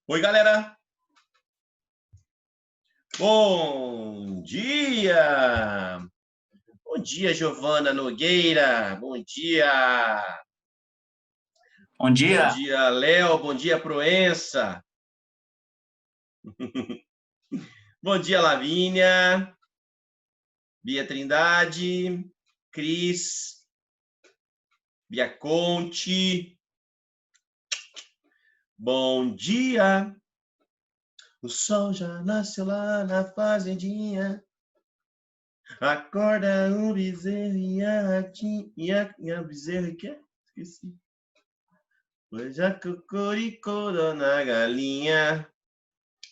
Oi, galera! Bom dia! Bom dia, Giovana Nogueira! Bom dia! Bom dia! Bom dia, Léo! Bom dia, Proença! Bom dia, Lavínia! Bia Trindade! Cris! Bia Conte! Bom dia! O sol já nasceu lá na fazendinha. Acorda um bezerro e a bezerro que é? Esqueci. Pois já cocoricou, dona galinha.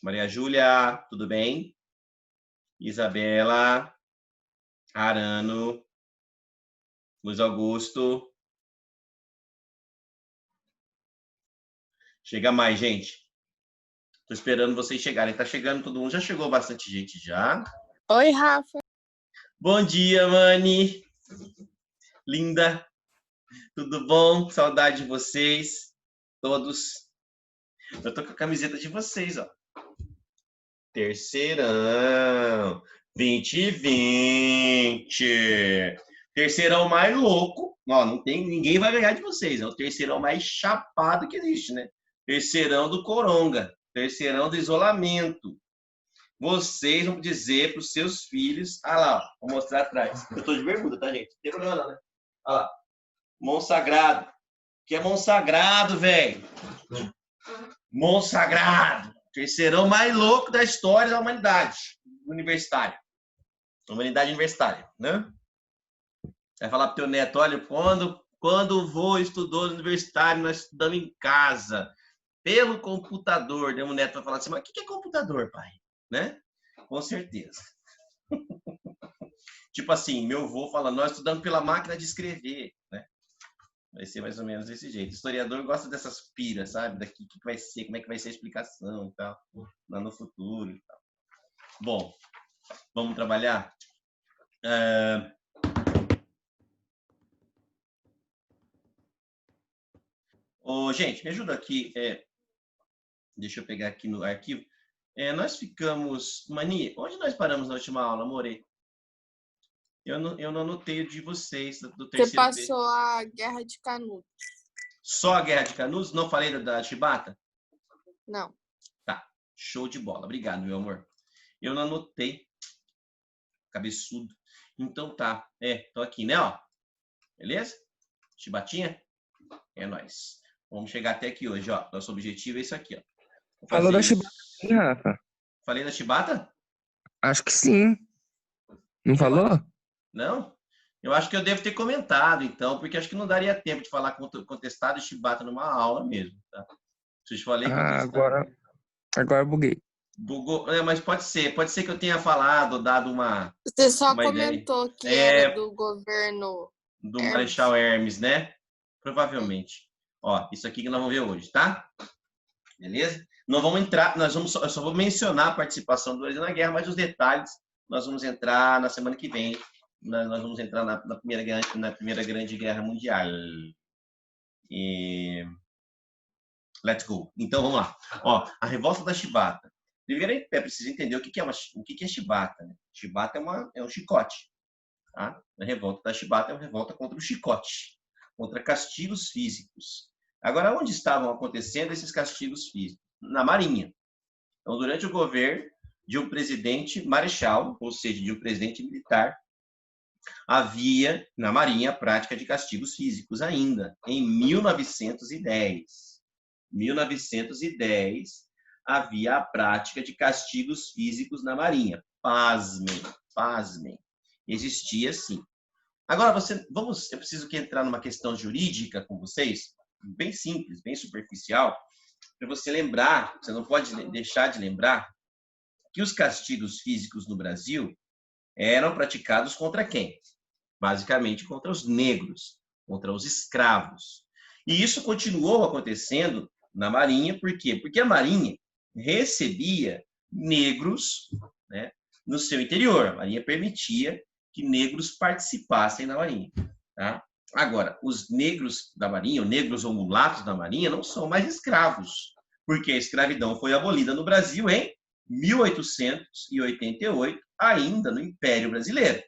Maria Júlia, tudo bem? Isabela, Arano, Luiz Augusto. Chega mais, gente. Tô esperando vocês chegarem. Tá chegando todo mundo. Já chegou bastante gente já. Oi, Rafa. Bom dia, Mani. Linda. Tudo bom? Saudade de vocês. Todos. Eu tô com a camiseta de vocês, ó. Terceirão 2020. Terceirão mais louco. Ó, não tem, ninguém vai ganhar de vocês. É o terceirão mais chapado que existe, né? Terceirão do coronga. Terceirão do isolamento. Vocês vão dizer para os seus filhos. Ah lá, ó, vou mostrar atrás. Eu tô de bermuda, tá, gente? Não tem problema não, né? Olha lá. Monsagrado. Que é Monsagrado, velho. Monsagrado. Terceirão mais louco da história da humanidade universitária. Humanidade universitária, né? Vai falar pro teu neto, olha, quando o vô estudou no universitário, nós estudamos em casa, pelo computador. Daí o neto vai falar assim, mas o que é computador, pai? Né? Com certeza. Tipo assim, meu vô fala, nós estudamos pela máquina de escrever, né? Vai ser mais ou menos desse jeito. O historiador gosta dessas piras, sabe? Daqui, o que vai ser, como é que vai ser a explicação e tal, lá no futuro e tal. Bom, vamos trabalhar? Gente, me ajuda aqui. Deixa eu pegar aqui no arquivo. Nós ficamos... Mani, onde nós paramos na última aula, More? Eu não anotei o de vocês, do terceiro Você passou a Guerra de Canudos. Só a Guerra de Canudos? Não falei da Chibata? Não. Tá, show de bola. Obrigado, meu amor. Eu não anotei. Cabeçudo. Então tá. Tô aqui, né, ó. Beleza? Chibatinha? É nóis. Vamos chegar até aqui hoje, ó. Nosso objetivo é isso aqui, ó. Falou da Chibata, Rafa? Falei da Chibata? Acho que sim. Não falou? Não? Eu acho que eu devo ter comentado, então, porque acho que não daria tempo de falar contestado e Chibata numa aula mesmo, tá? Se eu te falei agora buguei. Bugou, mas pode ser que eu tenha falado, dado uma... Você só uma comentou ideia. que era do governo do Marechal Hermes, né? Provavelmente. Ó, isso aqui que nós vamos ver hoje, tá? Beleza? Não vamos entrar, eu só vou mencionar a participação do Brasil na guerra, mas os detalhes nós vamos entrar na semana que vem. Nós vamos entrar na primeira grande guerra mundial. Let's go. Então, vamos lá. Ó, a revolta da Chibata. Primeiro é preciso entender o que é Chibata. Né? Chibata é um chicote. Tá? A revolta da Chibata é uma revolta contra o chicote, contra castigos físicos. Agora, onde estavam acontecendo esses castigos físicos? Na Marinha. Então, durante o governo de um presidente marechal, ou seja, de um presidente militar, havia na Marinha a prática de castigos físicos ainda, em 1910. 1910 havia a prática de castigos físicos na Marinha. Pasmem. Existia sim. Agora, eu preciso entrar numa questão jurídica com vocês, bem simples, bem superficial, para você lembrar, você não pode deixar de lembrar que os castigos físicos no Brasil eram praticados contra quem? Basicamente contra os negros, contra os escravos. E isso continuou acontecendo na Marinha, por quê? Porque a Marinha recebia negros, né, no seu interior. A Marinha permitia que negros participassem na Marinha. Tá? Agora, os negros da Marinha, ou negros ou mulatos da Marinha, não são mais escravos, porque a escravidão foi abolida no Brasil em 1888, ainda no Império Brasileiro.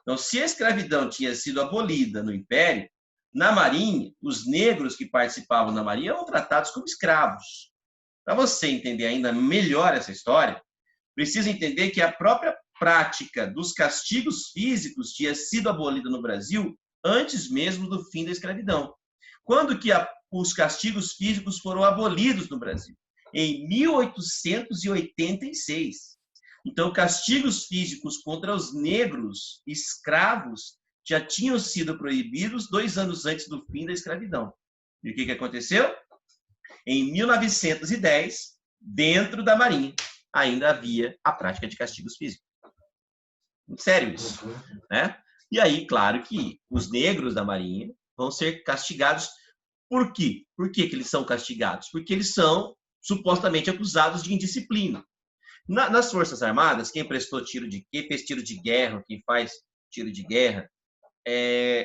Então, se a escravidão tinha sido abolida no Império, na Marinha, os negros que participavam da Marinha eram tratados como escravos. Para você entender ainda melhor essa história, precisa entender que a própria prática dos castigos físicos tinha sido abolida no Brasil antes mesmo do fim da escravidão. Quando que os castigos físicos foram abolidos no Brasil? Em 1886. Então, castigos físicos contra os negros escravos já tinham sido proibidos 2 anos antes do fim da escravidão. E o que aconteceu? Em 1910, dentro da Marinha, ainda havia a prática de castigos físicos. Sério isso, né? E aí, claro que os negros da Marinha vão ser castigados. Por quê? Por que eles são castigados? Porque eles são supostamente acusados de indisciplina. Nas Forças Armadas, quem fez tiro de guerra, quem faz tiro de guerra,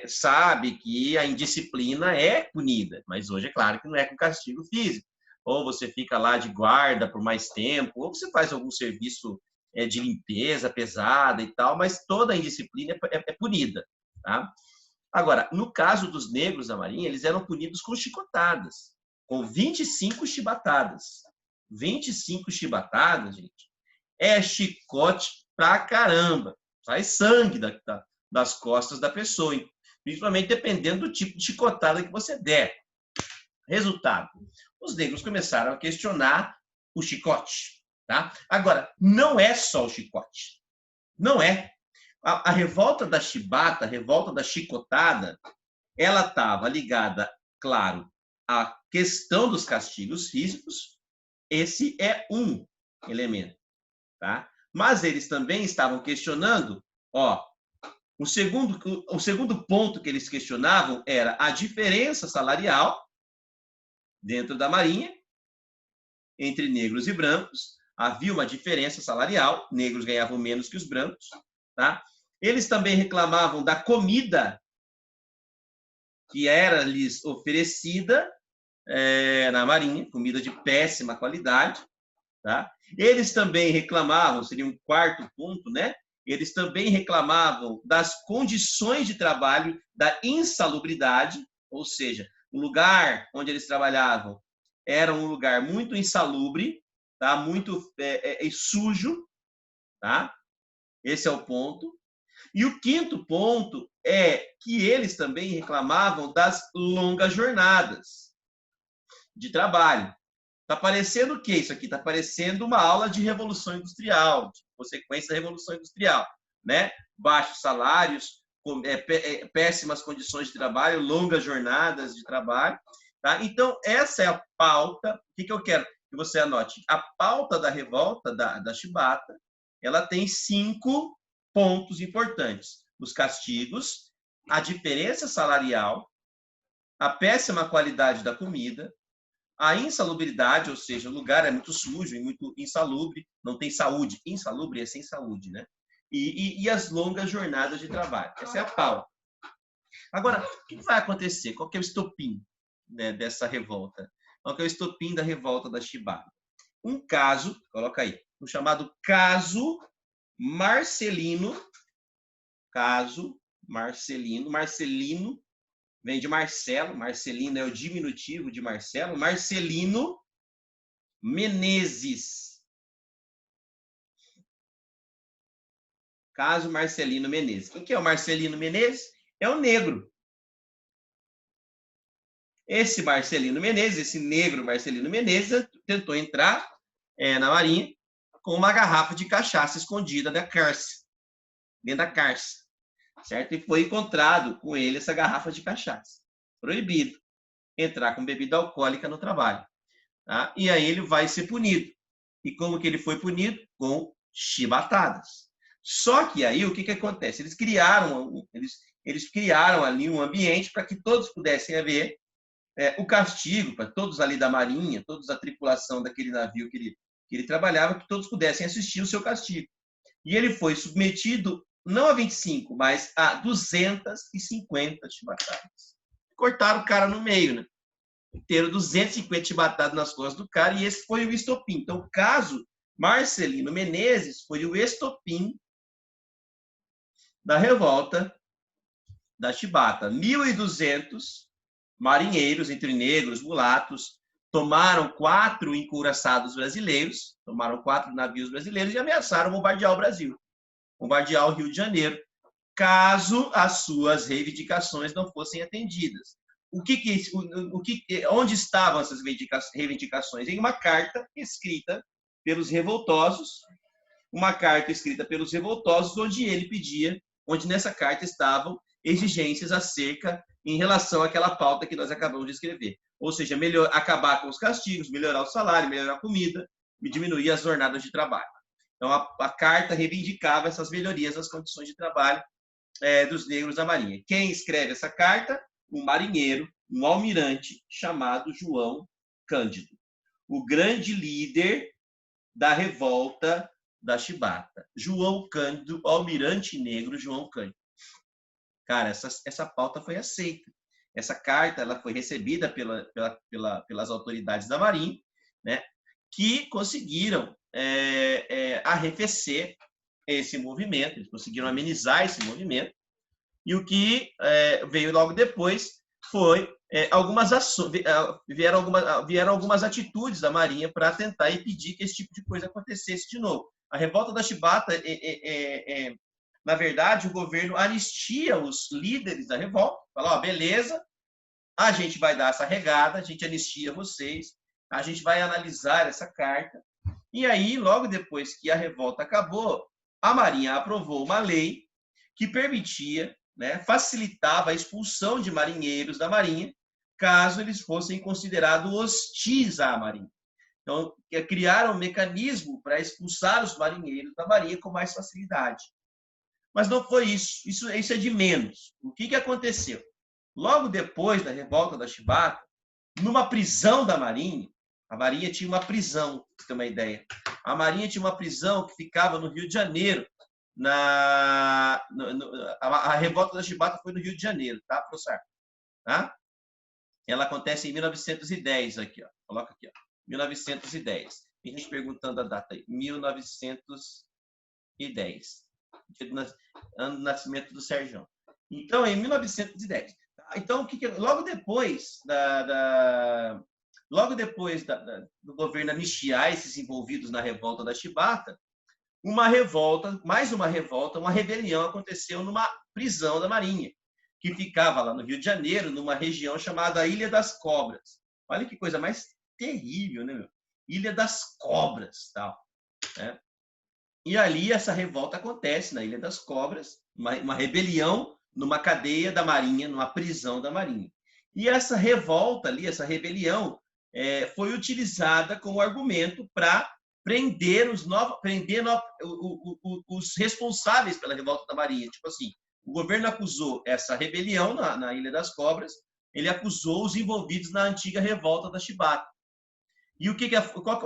sabe que a indisciplina é punida, mas hoje é claro que não é com castigo físico. Ou você fica lá de guarda por mais tempo, ou você faz algum serviço de limpeza pesada e tal, mas toda a indisciplina é punida. Tá? Agora, no caso dos negros da Marinha, eles eram punidos com chicotadas, com 25 chibatadas. 25 chibatadas, gente, é chicote pra caramba. Sai sangue das costas da pessoa, principalmente dependendo do tipo de chicotada que você der. Resultado, os negros começaram a questionar o chicote. Tá? Agora, não é só o chicote. Não é. A revolta da chibata, a revolta da chicotada, ela estava ligada, claro, à questão dos castigos físicos. Esse é um elemento. Tá? Mas eles também estavam questionando, o segundo ponto que eles questionavam era a diferença salarial dentro da Marinha entre negros e brancos. Havia uma diferença salarial, negros ganhavam menos que os brancos. Tá? Eles também reclamavam da comida que era lhes oferecida na Marinha, comida de péssima qualidade. Tá? Eles também reclamavam, seria um quarto ponto, né? Eles também reclamavam das condições de trabalho, da insalubridade, ou seja, o lugar onde eles trabalhavam era um lugar muito insalubre, tá? Muito sujo. Tá? Esse é o ponto. E o quinto ponto é que eles também reclamavam das longas jornadas de trabalho. Está parecendo o quê? Isso aqui está parecendo uma aula de Revolução Industrial, de consequência da Revolução Industrial, né? Baixos salários, péssimas condições de trabalho, longas jornadas de trabalho. Tá? Então, essa é a pauta. O que eu quero que você anote? A pauta da revolta da chibata, ela tem 5 pontos importantes: os castigos, a diferença salarial, a péssima qualidade da comida, a insalubridade, ou seja, o lugar é muito sujo e muito insalubre, não tem saúde. Insalubre é sem saúde, né? E as longas jornadas de trabalho. Essa é a pauta. Agora, o que vai acontecer? Qual que é o estopim, né, dessa revolta? Qual que é o estopim da revolta da chibata? Um caso, coloca aí, um chamado caso Marcelino. Caso Marcelino. Marcelino vem de Marcelo. Marcelino é o diminutivo de Marcelo. Marcelino Menezes. Caso Marcelino Menezes. Quem que é o Marcelino Menezes? É o negro. Esse Marcelino Menezes, esse negro Marcelino Menezes, tentou entrar na Marinha com uma garrafa de cachaça escondida da cárcere, dentro da cárcere, certo? E foi encontrado com ele essa garrafa de cachaça. Proibido entrar com bebida alcoólica no trabalho. Tá? E aí ele vai ser punido. E como que ele foi punido? Com chibatadas. Só que aí o que acontece? Eles criaram ali um ambiente para que todos pudessem ver o castigo, para todos ali da Marinha, todos da tripulação daquele navio que ele trabalhava, que todos pudessem assistir o seu castigo. E ele foi submetido não a 25, mas a 250 chibatadas. Cortaram o cara no meio, né? inteiro 250 chibatadas nas costas do cara, e esse foi o estopim. Então, o caso Marcelino Menezes foi o estopim da revolta da chibata. 1.200 marinheiros, entre negros, mulatos, tomaram 4 encouraçados brasileiros, tomaram 4 navios brasileiros e ameaçaram bombardear o Brasil, bombardear o Rio de Janeiro, caso as suas reivindicações não fossem atendidas. Onde estavam essas reivindicações? Em uma carta escrita pelos revoltosos, onde ele pedia, onde nessa carta estavam exigências em relação àquela pauta que nós acabamos de escrever. Ou seja, acabar com os castigos, melhorar o salário, melhorar a comida e diminuir as jornadas de trabalho. Então, a carta reivindicava essas melhorias nas condições de trabalho dos negros da Marinha. Quem escreve essa carta? Um marinheiro, um almirante chamado João Cândido, o grande líder da revolta da chibata. João Cândido, almirante negro João Cândido. Cara, essa pauta foi aceita. Essa carta ela foi recebida pelas autoridades da Marinha, né, que conseguiram arrefecer esse movimento, eles conseguiram amenizar esse movimento, e o que veio logo depois foi vieram algumas atitudes da Marinha para tentar impedir que esse tipo de coisa acontecesse de novo. A revolta da chibata, na verdade, o governo anistia os líderes da revolta, fala, beleza, a gente vai dar essa regada, a gente anistia vocês, a gente vai analisar essa carta, e aí, logo depois que a revolta acabou, a Marinha aprovou uma lei que permitia, né, facilitava a expulsão de marinheiros da Marinha, caso eles fossem considerados hostis à Marinha. Então, criaram um mecanismo para expulsar os marinheiros da Marinha com mais facilidade. Mas não foi isso. Isso é de menos. O que aconteceu? Logo depois da revolta da chibata, numa prisão da Marinha, a Marinha tinha uma prisão, para você ter uma ideia. A Marinha tinha uma prisão que ficava no Rio de Janeiro. A revolta da chibata foi no Rio de Janeiro, tá, professor? Tá? Ela acontece em 1910, aqui, ó. Coloca aqui, ó. 1910. Tem gente perguntando a data aí. 1910. Ano do nascimento do Sérgio. Então, em 1910. Então, logo depois do governo anistiar esses envolvidos na revolta da chibata, uma rebelião aconteceu numa prisão da Marinha, que ficava lá no Rio de Janeiro, numa região chamada Ilha das Cobras. Olha que coisa mais terrível, né, meu? Ilha das Cobras, tal. Né? E ali essa revolta acontece na Ilha das Cobras, uma rebelião numa cadeia da Marinha, numa prisão da Marinha. E essa revolta ali, essa rebelião, foi utilizada como argumento para prender os responsáveis pela revolta da Marinha. Tipo assim, o governo acusou essa rebelião na Ilha das Cobras, ele acusou os envolvidos na antiga revolta da chibata. E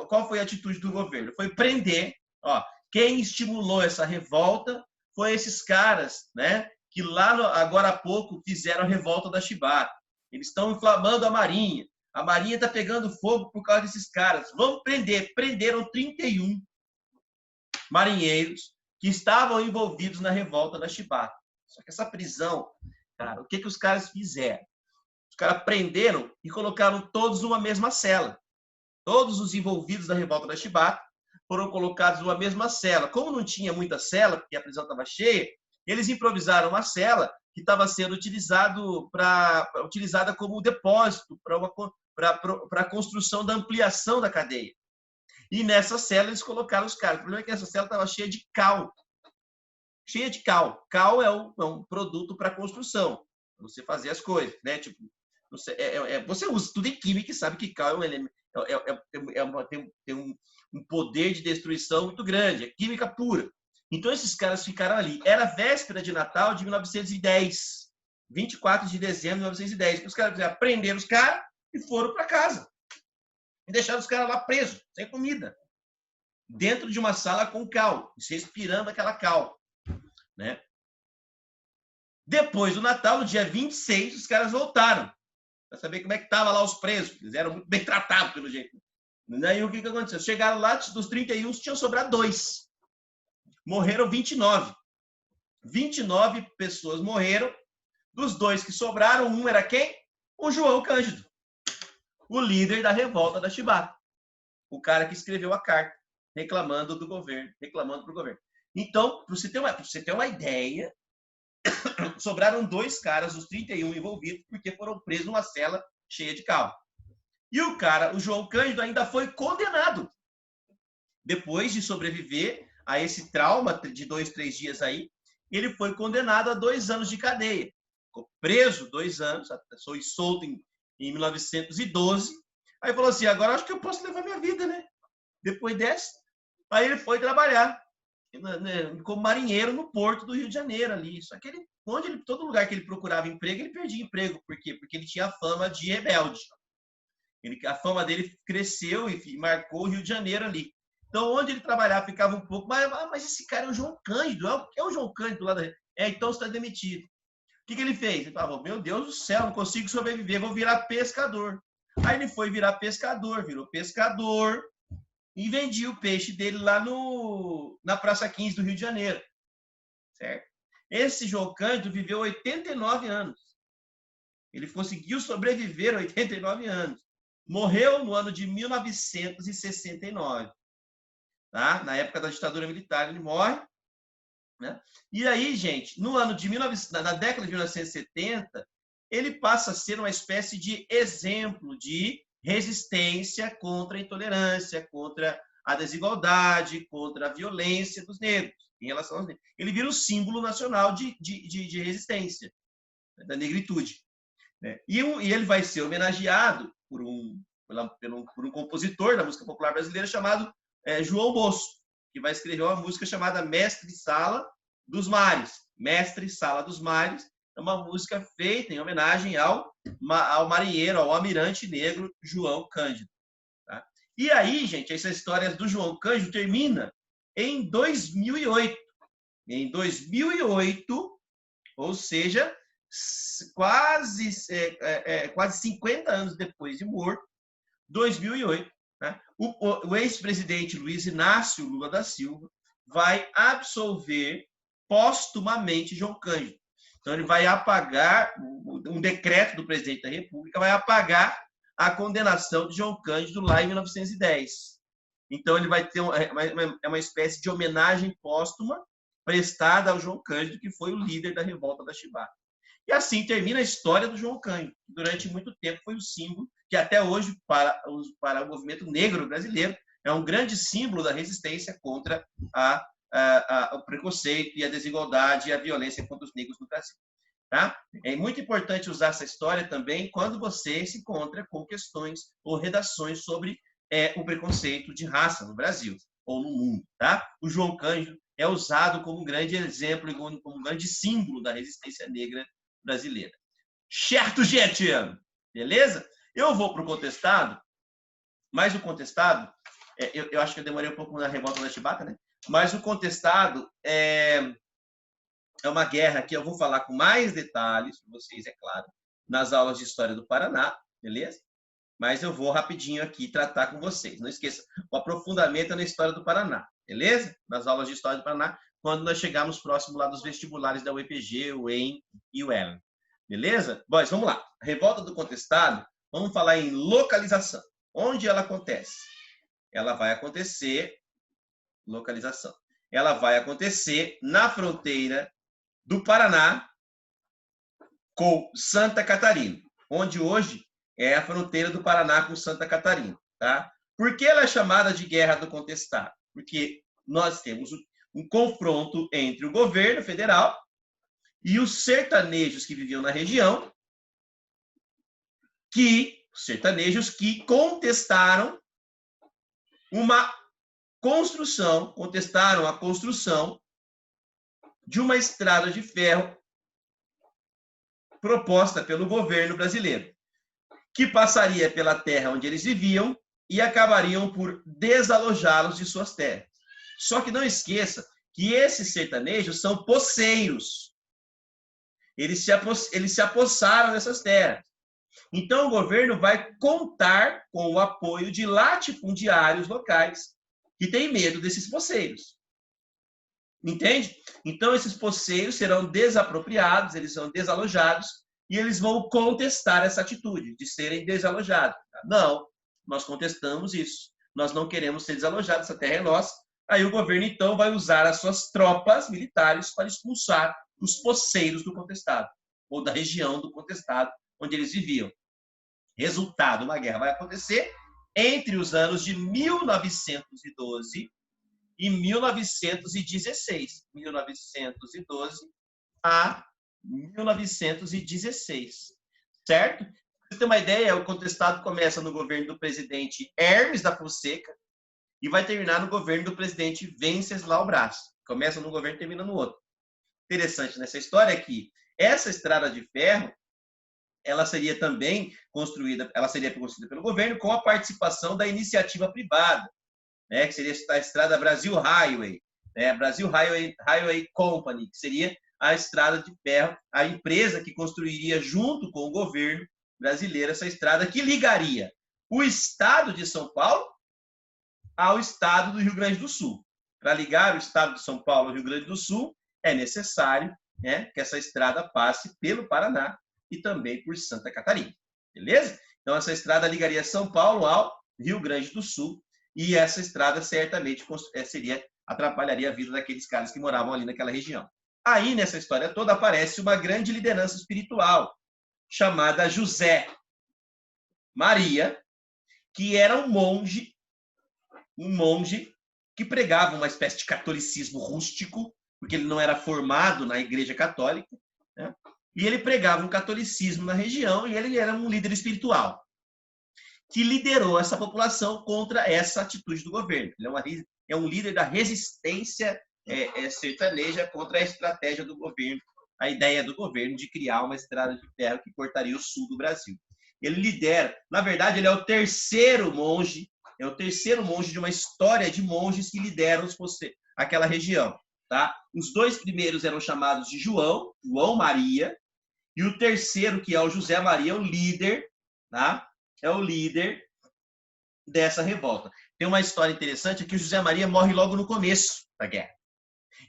qual foi a atitude do governo? Foi prender, ó, quem estimulou essa revolta foi esses caras, né, que lá agora há pouco fizeram a revolta da chibata. Eles estão inflamando a Marinha. A Marinha está pegando fogo por causa desses caras. Vamos prender. Prenderam 31 marinheiros que estavam envolvidos na revolta da chibata. Só que essa prisão, cara, o que os caras fizeram? Os caras prenderam e colocaram todos numa mesma cela. Todos os envolvidos na revolta da chibata foram colocados numa mesma cela. Como não tinha muita cela, porque a prisão estava cheia, eles improvisaram uma cela que estava sendo utilizada como depósito para a construção da ampliação da cadeia. E nessa cela eles colocaram os caras. O problema é que essa cela estava cheia de cal. Cheia de cal. Cal é um produto para construção. Você fazer as coisas, né? Tipo, você usa tudo em química e sabe que cal é um elemento, tem um poder de destruição muito grande. É química pura. Então esses caras ficaram ali. Era véspera de Natal de 1910. 24 de dezembro de 1910. Os caras prenderam os caras e foram para casa. E deixaram os caras lá presos, sem comida. Dentro de uma sala com cal, respirando aquela cal. Né? Depois do Natal, no dia 26, os caras voltaram. para saber como é que estavam lá os presos. Eles eram muito bem tratados, pelo jeito. Daí o que aconteceu? Chegaram lá, dos 31, tinham sobrado 2. Morreram 29. 29 pessoas morreram. Dos 2 que sobraram, um era quem? O João Cândido, o líder da revolta da Chibata. O cara que escreveu a carta reclamando do governo, reclamando para o governo. Então, para você ter uma ideia, sobraram 2 caras, os 31 envolvidos, porque foram presos numa cela cheia de cal. E o João Cândido, ainda foi condenado. Depois de sobreviver a esse trauma de 2, 3 dias aí, ele foi condenado a 2 anos de cadeia. Ficou preso 2 anos, foi solto em 1912. Aí falou assim, agora acho que eu posso levar minha vida, né? Depois dessa. Aí ele foi trabalhar como marinheiro no porto do Rio de Janeiro ali. Só que todo lugar que ele procurava emprego, ele perdia emprego. Por quê? Porque ele tinha a fama de rebelde. A fama dele cresceu e marcou o Rio de Janeiro ali. Então, onde ele trabalhava, ficava um pouco... Mas esse cara é o João Cândido. É o João Cândido lá da... então você está demitido. O que ele fez? Ele falou, meu Deus do céu, não consigo sobreviver, vou virar pescador. Aí ele foi virar pescador, virou pescador e vendia o peixe dele lá na Praça 15 do Rio de Janeiro. Certo? Esse João Cândido viveu 89 anos. Ele conseguiu sobreviver 89 anos. Morreu no ano de 1969. Tá? Na época da ditadura militar, ele morre. Né? E aí, gente, na década de 1970, ele passa a ser uma espécie de exemplo de resistência contra a intolerância, contra a desigualdade, contra a violência dos negros, em relação aos negros. Ele vira um símbolo nacional de resistência, da negritude. Né? E ele vai ser homenageado por um compositor da música popular brasileira chamado João Bosco, que vai escrever uma música chamada Mestre Sala dos Mares. Mestre Sala dos Mares é uma música feita em homenagem ao marinheiro, ao almirante negro João Cândido. Tá? E aí, gente, essa história do João Cândido termina em 2008. Em 2008, ou seja, quase 50 anos depois de morto, 2008, né? O ex-presidente Luiz Inácio Lula da Silva vai absolver póstumamente João Cândido. Então, ele vai apagar, um decreto do presidente da República vai apagar a condenação de João Cândido lá em 1910. Então, ele vai ter uma espécie de homenagem póstuma prestada ao João Cândido, que foi o líder da revolta da Chibata. E assim termina a história do João Cândido, que durante muito tempo foi o símbolo, que até hoje, para o movimento negro brasileiro, é um grande símbolo da resistência contra o preconceito e a desigualdade e a violência contra os negros no Brasil. Tá? É muito importante usar essa história também quando você se encontra com questões ou redações sobre o preconceito de raça no Brasil ou no mundo. Tá? O João Cândido é usado como um grande exemplo e como um grande símbolo da resistência negra brasileira. Certo, gente? Beleza? Eu vou para o contestado, mas o contestado, eu acho que eu demorei um pouco na revolta da Chibata, né? Mas o contestado é uma guerra que eu vou falar com mais detalhes para vocês, é claro, nas aulas de História do Paraná, beleza? Mas eu vou rapidinho aqui tratar com vocês. Não esqueça, o aprofundamento é na História do Paraná, beleza? Nas aulas de História do Paraná, quando nós chegarmos próximo lá dos vestibulares da UEPG, o EM e o ELN. Beleza? Boys, vamos lá. A revolta do contestado, vamos falar em localização. Onde ela acontece? Ela vai acontecer... Localização. Ela vai acontecer na fronteira do Paraná com Santa Catarina, onde hoje é a fronteira do Paraná com Santa Catarina. Tá? Por que ela é chamada de Guerra do Contestado? Porque nós temos um confronto entre o governo federal e os sertanejos que viviam na região, sertanejos que contestaram contestaram a construção de uma estrada de ferro proposta pelo governo brasileiro, que passaria pela terra onde eles viviam e acabariam por desalojá-los de suas terras. Só que não esqueça que esses sertanejos são poceiros. Eles se apossaram dessas terras. Então, o governo vai contar com o apoio de latifundiários locais que têm medo desses poceiros. Entende? Então, esses poceiros serão desapropriados, eles são desalojados e eles vão contestar essa atitude de serem desalojados. Não, nós contestamos isso. Nós não queremos ser desalojados, essa terra é nossa. Aí o governo, então, vai usar as suas tropas militares para expulsar os poceiros do contestado, ou da região do contestado, onde eles viviam. Resultado, uma guerra vai acontecer entre os anos de 1912 e 1916. 1912 a 1916. Certo? Para você ter uma ideia, o contestado começa no governo do presidente Hermes da Fonseca e vai terminar no governo do presidente Venceslau Braz. Começa num governo e termina no outro. Interessante nessa história é que essa estrada de ferro, ela seria também construída pelo governo com a participação da iniciativa privada, né, que seria a estrada Brasil Highway, né, Brasil Highway Company, que seria a estrada de ferro, a empresa que construiria junto com o governo brasileiro essa estrada que ligaria o estado de São Paulo ao estado do Rio Grande do Sul. Para ligar o estado de São Paulo ao Rio Grande do Sul, é necessário, né, que essa estrada passe pelo Paraná e também por Santa Catarina. Beleza? Então, essa estrada ligaria São Paulo ao Rio Grande do Sul e essa estrada certamente atrapalharia a vida daqueles caras que moravam ali naquela região. Aí, nessa história toda, aparece uma grande liderança espiritual chamada José Maria, que era um monge que pregava uma espécie de catolicismo rústico, porque ele não era formado na Igreja Católica, né? E ele pregava um catolicismo na região e ele era um líder espiritual que liderou essa população contra essa atitude do governo. Ele é um líder da resistência sertaneja contra a estratégia do governo, a ideia do governo de criar uma estrada de ferro que cortaria o sul do Brasil. Ele lidera, na verdade, ele é o terceiro monge de uma história de monges que lideram aquela região. Tá? Os dois primeiros eram chamados de João Maria, e o terceiro, que é o José Maria, é o líder, tá? É o líder dessa revolta. Tem uma história interessante, que o José Maria morre logo no começo da guerra.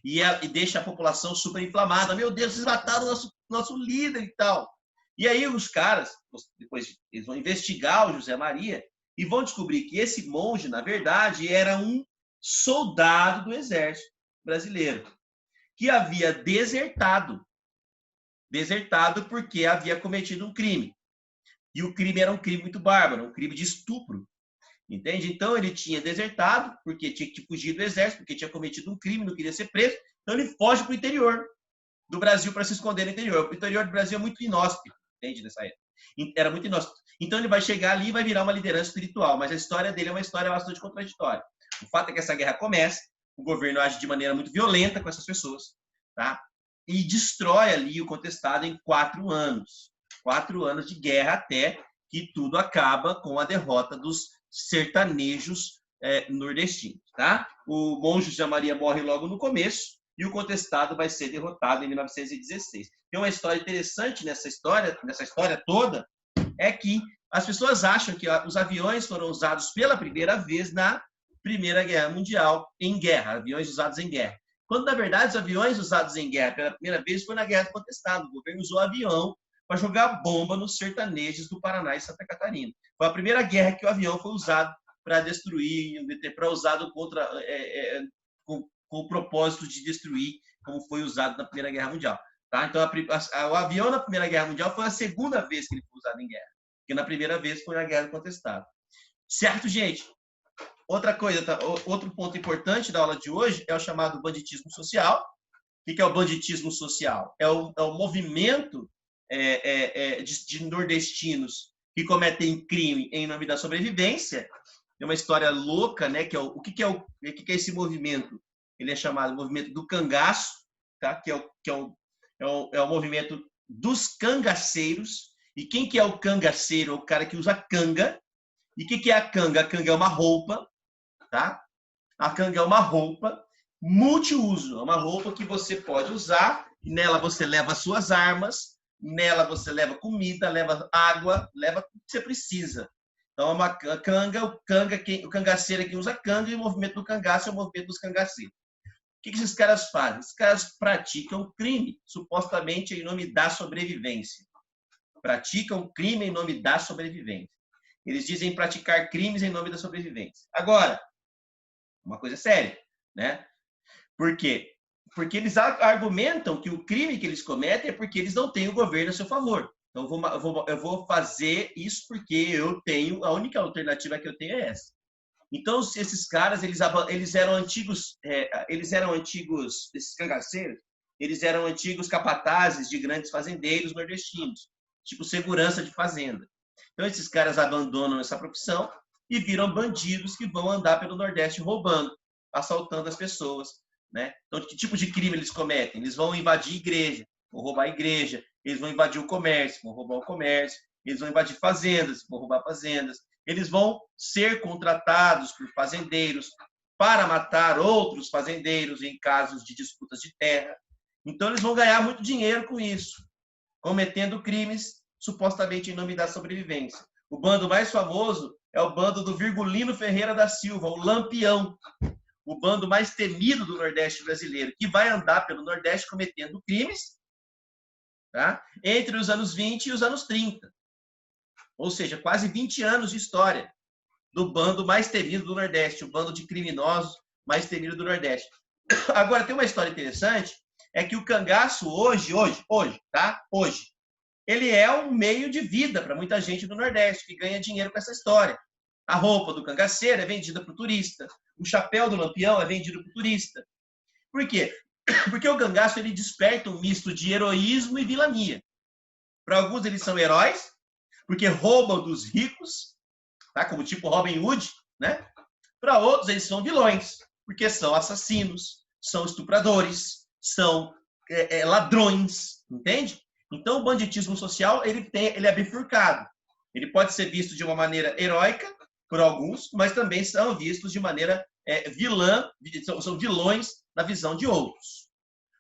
E deixa a população super inflamada. Meu Deus, vocês mataram o nosso líder e tal. E aí os caras, depois eles vão investigar o José Maria e vão descobrir que esse monge, na verdade, era um soldado do exército brasileiro, que havia desertado porque havia cometido um crime. E o crime era um crime muito bárbaro, um crime de estupro. Entende? Então, ele tinha desertado, porque tinha que fugir do exército, porque tinha cometido um crime, não queria ser preso. Então, ele foge para o interior do Brasil para se esconder no interior. O interior do Brasil é muito inóspito, entende? Nessa época. Era muito inóspito. Então, ele vai chegar ali e vai virar uma liderança espiritual. Mas a história dele é uma história bastante contraditória. O fato é que essa guerra começa, o governo age de maneira muito violenta com essas pessoas, tá? E destrói ali o contestado em 4 anos. 4 anos de guerra até que tudo acaba com a derrota dos sertanejos nordestinos. Tá? O monge José Maria morre logo no começo e o contestado vai ser derrotado em 1916. Tem uma história interessante nessa história toda, é que as pessoas acham que os aviões foram usados pela primeira vez na Primeira Guerra Mundial, em guerra, aviões usados em guerra. Quando, na verdade, os aviões usados em guerra pela primeira vez foi na Guerra do Contestado. O governo usou avião para jogar bomba nos sertanejos do Paraná e Santa Catarina. Foi a primeira guerra que o avião foi usado para destruir, para usado contra, com o propósito de destruir, como foi usado na Primeira Guerra Mundial. Tá? Então, o avião na Primeira Guerra Mundial foi a segunda vez que ele foi usado em guerra, porque na primeira vez foi na Guerra do Contestado. Certo, gente? Outra coisa, tá? Outro ponto importante da aula de hoje é o chamado banditismo social. O que é o banditismo social? É o movimento de nordestinos que cometem crime em nome da sobrevivência. É uma história louca, né? O que é esse movimento? Ele é chamado movimento do cangaço, tá? Que é o movimento dos cangaceiros. E quem que é o cangaceiro? É o cara que usa canga. E o que é a canga? A canga é uma roupa, tá? A canga é uma roupa multiuso. É uma roupa que você pode usar, e nela você leva as suas armas, Nela você leva comida, leva água, leva tudo que você precisa. Então, é uma canga, o cangaceiro é quem usa canga e o movimento do cangaço é o movimento dos cangaceiros. O que esses caras fazem? Esses caras praticam crime, supostamente em nome da sobrevivência. Praticam crime em nome da sobrevivência. Eles dizem praticar crimes em nome da sobrevivência. Agora, uma coisa séria, né? Por quê? Porque eles argumentam que o crime que eles cometem é porque eles não têm o governo a seu favor. Então, eu vou fazer isso porque eu tenho, a única alternativa que eu tenho é essa. Então, esses caras, eles eram antigos, esses cangaceiros, eles eram antigos capatazes de grandes fazendeiros nordestinos, tipo segurança de fazenda. Então, esses caras abandonam essa profissão e viram bandidos que vão andar pelo Nordeste roubando, assaltando as pessoas, né? Então, que tipo de crime eles cometem? Eles vão invadir igreja, vão roubar a igreja, eles vão invadir o comércio, vão roubar o comércio, eles vão invadir fazendas, vão roubar fazendas, eles vão ser contratados por fazendeiros para matar outros fazendeiros em casos de disputas de terra. Então, eles vão ganhar muito dinheiro com isso, cometendo crimes supostamente em nome da sobrevivência. O bando mais famoso é o bando do Virgulino Ferreira da Silva, o Lampião, o bando mais temido do Nordeste brasileiro, que vai andar pelo Nordeste cometendo crimes, tá? Entre os anos 20 e os anos 30. Ou seja, quase 20 anos de história do bando mais temido do Nordeste, o bando de criminosos mais temido do Nordeste. Agora, tem uma história interessante, é que o cangaço hoje, tá? Hoje, ele é um meio de vida para muita gente do Nordeste, que ganha dinheiro com essa história. A roupa do cangaceiro é vendida para o turista. O chapéu do Lampião é vendido para o turista. Por quê? Porque o cangaço ele desperta um misto de heroísmo e vilania. Para alguns, eles são heróis, porque roubam dos ricos, tá? Como tipo Robin Hood, né? Para outros, eles são vilões, porque são assassinos, são estupradores, são ladrões, entende? Então, o banditismo social ele é bifurcado. Ele pode ser visto de uma maneira heróica por alguns, mas também são vistos de maneira vilã, são vilões na visão de outros.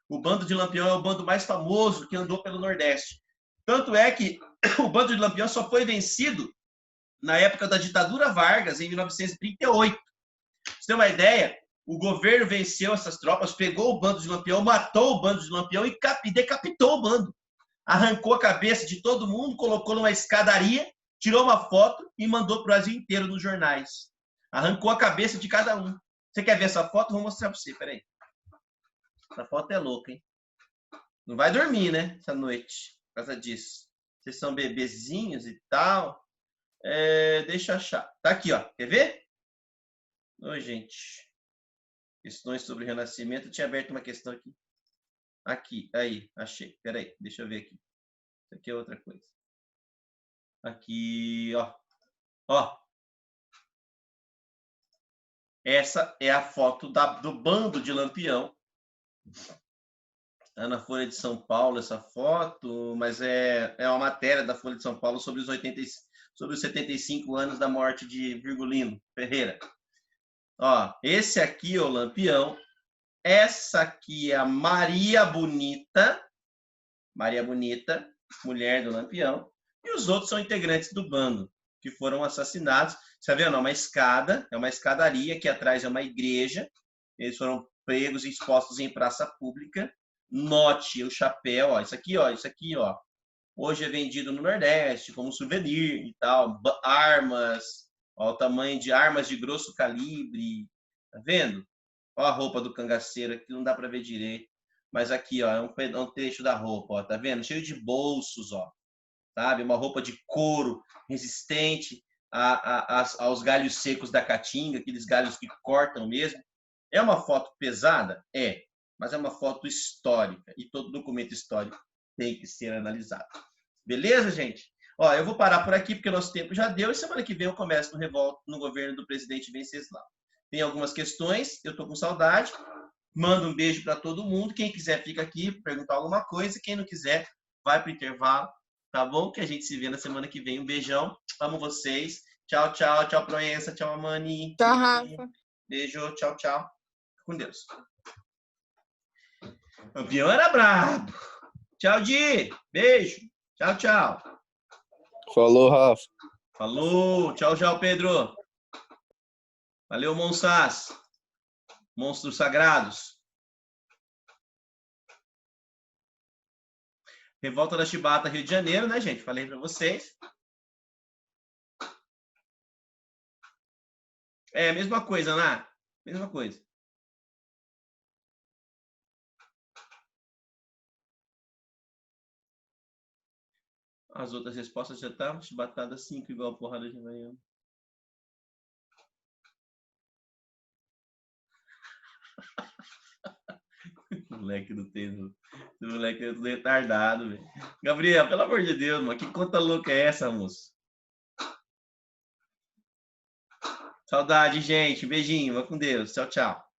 O bando de Lampião é o bando mais famoso que andou pelo Nordeste. Tanto é que o bando de Lampião só foi vencido na época da ditadura Vargas, em 1938. Pra você ter uma ideia, o governo venceu essas tropas, pegou o bando de Lampião, matou o bando de Lampião e decapitou o bando. Arrancou a cabeça de todo mundo, colocou numa escadaria, tirou uma foto e mandou para o Brasil inteiro nos jornais. Arrancou a cabeça de cada um. Você quer ver essa foto? Vou mostrar para você, peraí. Essa foto é louca, hein? Não vai dormir, né? Essa noite, por causa disso. Vocês são bebezinhos e tal. Deixa eu achar. Tá aqui, ó. Quer ver? Oi, gente. Questões sobre renascimento. Eu tinha aberto uma questão aqui. Aqui, aí, achei. Peraí, deixa eu ver aqui. Isso aqui é outra coisa. Aqui, ó. Ó. Essa é a foto do bando de Lampião. Está na Folha de São Paulo essa foto, mas é uma matéria da Folha de São Paulo sobre os 75 anos da morte de Virgulino Ferreira. Ó, esse aqui é o Lampião. Essa aqui é a Maria Bonita, mulher do Lampião, e os outros são integrantes do bando, que foram assassinados. Você está vendo? É uma escada, é uma escadaria, aqui atrás é uma igreja, eles foram pegos e expostos em praça pública. Note o chapéu, ó, isso aqui, ó. Hoje é vendido no Nordeste como souvenir e tal, armas, ó, o tamanho de armas de grosso calibre, tá vendo? Ó a roupa do cangaceiro, aqui não dá para ver direito. Mas aqui, ó, é um trecho da roupa, ó, tá vendo? Cheio de bolsos, ó. Sabe? Uma roupa de couro resistente aos galhos secos da caatinga, aqueles galhos que cortam mesmo. É uma foto pesada? É. Mas é uma foto histórica. E todo documento histórico tem que ser analisado. Beleza, gente? Ó, eu vou parar por aqui porque o nosso tempo já deu. E semana que vem eu começo no Revolta no governo do presidente Venceslau. Tem algumas questões, eu tô com saudade. Manda um beijo para todo mundo. Quem quiser fica aqui, perguntar alguma coisa. Quem não quiser, vai pro intervalo. Tá bom? Que a gente se vê na semana que vem. Um beijão. Amo vocês. Tchau, tchau. Tchau, Proença. Tchau, Amani. Tchau, Rafa. Beijo. Tchau, tchau. Com Deus. O Lampião era brabo. Tchau, Di. Beijo. Tchau, tchau. Falou, Rafa. Falou. Tchau, tchau, Pedro. Valeu, Monsás. Monstros sagrados. Revolta da Chibata, Rio de Janeiro, né, gente? Falei para vocês. É a mesma coisa, né? Mesma coisa. As outras respostas já estavam chibatada 5, igual a porrada de manhã. Moleque do tempo. Esse moleque é tudo retardado, velho. Gabriel, pelo amor de Deus, mano. Que conta louca é essa, moço? Saudade, gente. Beijinho. Vai com Deus. Tchau, tchau.